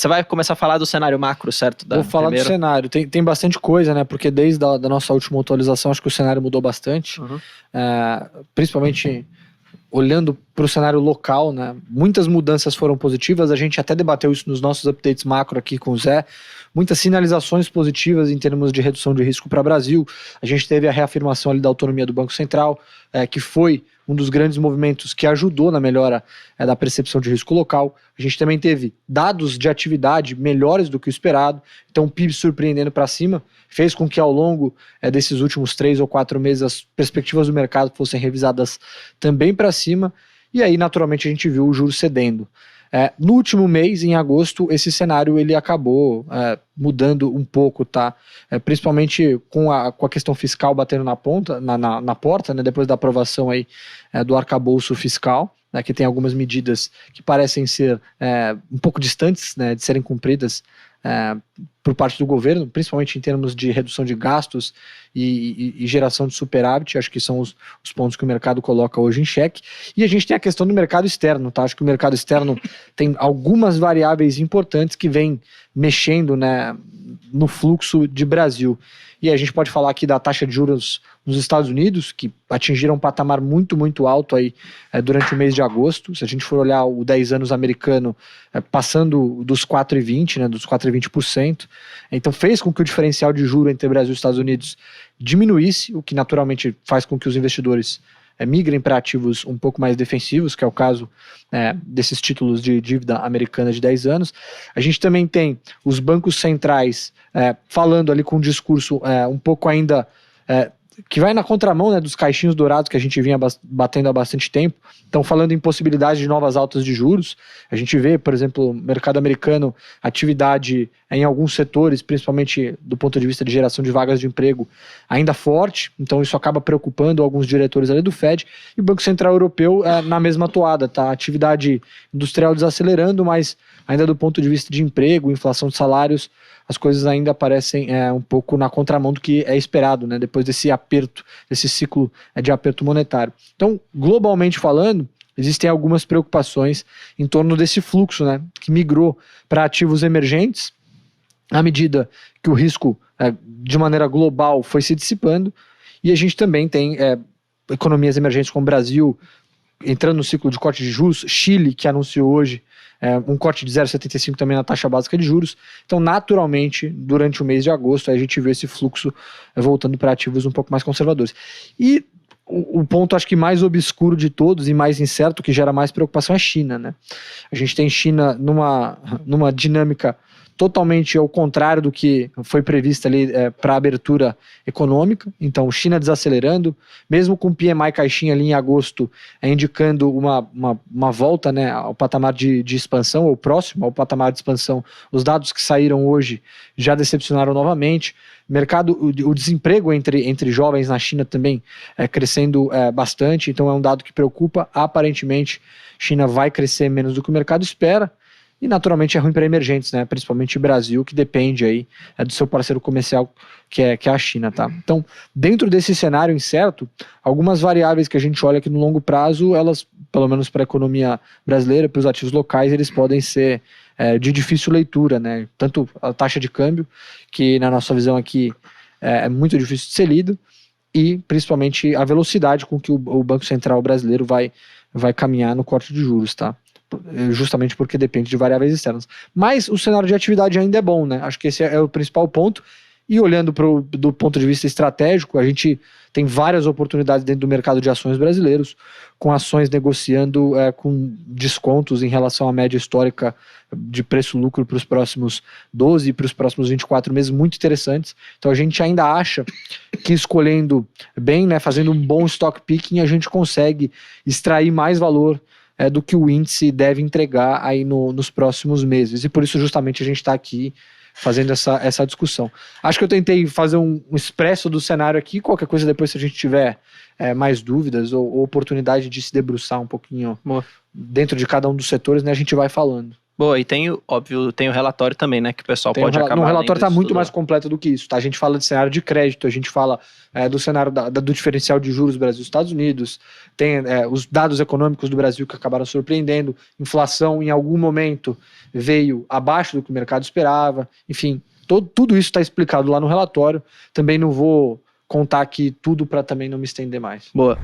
Você vai começar a falar do cenário macro, certo? Vou falar do cenário. Tem bastante coisa, né? Porque desde da nossa última atualização, acho que o cenário mudou bastante. Principalmente olhando para o cenário local, né? Muitas mudanças foram positivas. A gente até debateu isso nos nossos updates macro aqui com o Zé. Muitas sinalizações positivas em termos de redução de risco para o Brasil. A gente teve a reafirmação ali da autonomia do Banco Central, que foi um dos grandes movimentos que ajudou na melhora da percepção de risco local. A gente também teve dados de atividade melhores do que o esperado, então o PIB surpreendendo para cima, fez com que ao longo desses últimos 3 ou 4 meses as perspectivas do mercado fossem revisadas também para cima, e aí naturalmente a gente viu o juros cedendo. No último mês, em agosto, esse cenário ele acabou mudando um pouco, tá? Principalmente com a questão fiscal batendo na porta, né? Depois da aprovação aí, do arcabouço fiscal, né? Que tem algumas medidas que parecem ser um pouco distantes, né? De serem cumpridas por parte do governo, principalmente em termos de redução de gastos e geração de superávit. Acho que são os pontos que o mercado coloca hoje em xeque. E a gente tem a questão do mercado externo, tá? Acho que o mercado externo tem algumas variáveis importantes que vêm mexendo, né, no fluxo de Brasil. E a gente pode falar aqui da taxa de juros nos Estados Unidos, que atingiram um patamar muito, muito alto aí durante o mês de agosto. Se a gente for olhar o 10 anos americano, passando dos 4,20%, né, dos 4,20%. Então fez com que o diferencial de juro entre Brasil e Estados Unidos diminuísse, o que naturalmente faz com que os investidores migrem para ativos um pouco mais defensivos, que é o caso desses títulos de dívida americana de 10 anos. A gente também tem os bancos centrais falando ali com um discurso um pouco ainda que vai na contramão, né, dos caixinhos dourados que a gente vinha batendo há bastante tempo. Estão falando em possibilidade de novas altas de juros. A gente vê, por exemplo, no mercado americano, atividade em alguns setores, principalmente do ponto de vista de geração de vagas de emprego, ainda forte. Então isso acaba preocupando alguns diretores ali do Fed. E o Banco Central Europeu na mesma toada, tá? Atividade industrial desacelerando, mas ainda do ponto de vista de emprego, inflação de salários, as coisas ainda aparecem um pouco na contramão do que é esperado, né, depois desse aperto, desse ciclo de aperto monetário. Então, globalmente falando, existem algumas preocupações em torno desse fluxo, né, que migrou para ativos emergentes, à medida que o risco, de maneira global, foi se dissipando, e a gente também tem economias emergentes como o Brasil, entrando no ciclo de corte de juros, Chile, que anunciou hoje um corte de 0,75 também na taxa básica de juros. Então, naturalmente, durante o mês de agosto, a gente vê esse fluxo voltando para ativos um pouco mais conservadores. E o ponto, acho que mais obscuro de todos e mais incerto, que gera mais preocupação, é a China, né? A gente tem China numa dinâmica totalmente ao contrário do que foi previsto ali para a abertura econômica. Então, China desacelerando, mesmo com o PMI caixinha ali em agosto, indicando uma volta, né, ao patamar de expansão, ou próximo ao patamar de expansão. Os dados que saíram hoje já decepcionaram novamente. O desemprego entre jovens na China também crescendo bastante, então é um dado que preocupa. Aparentemente, China vai crescer menos do que o mercado espera. E naturalmente é ruim para emergentes, né? Principalmente o Brasil, que depende aí do seu parceiro comercial, que é a China, tá? Então, dentro desse cenário incerto, algumas variáveis que a gente olha aqui no longo prazo, elas, pelo menos para a economia brasileira, para os ativos locais, eles podem ser de difícil leitura, né? Tanto a taxa de câmbio, que na nossa visão aqui é muito difícil de ser lido, e principalmente a velocidade com que o Banco Central brasileiro vai caminhar no corte de juros, tá? Justamente porque depende de variáveis externas. Mas o cenário de atividade ainda é bom, né? Acho que esse é o principal ponto. E olhando do ponto de vista estratégico, a gente tem várias oportunidades dentro do mercado de ações brasileiros, com ações negociando com descontos em relação à média histórica de preço-lucro para os próximos 12 e para os próximos 24 meses, muito interessantes. Então a gente ainda acha que escolhendo bem, né, fazendo um bom stock picking, a gente consegue extrair mais valor do que o índice deve entregar aí nos próximos meses. E por isso justamente a gente está aqui fazendo essa discussão. Acho que eu tentei fazer um expresso do cenário aqui. Qualquer coisa depois, se a gente tiver mais dúvidas ou oportunidade de se debruçar um pouquinho dentro de cada um dos setores, né, a gente vai falando. Boa, e tem, óbvio, tem o relatório também, né? Que o pessoal pode acabar No relatório lendo está isso muito tudo mais lá. completo do que isso, tá? A gente fala de cenário de crédito, a gente fala do cenário do diferencial de juros Brasil e Estados Unidos, tem os dados econômicos do Brasil que acabaram surpreendendo, inflação em algum momento veio abaixo do que o mercado esperava, enfim, tudo isso está explicado lá no relatório. Também não vou contar aqui tudo para também não me estender mais. Boa.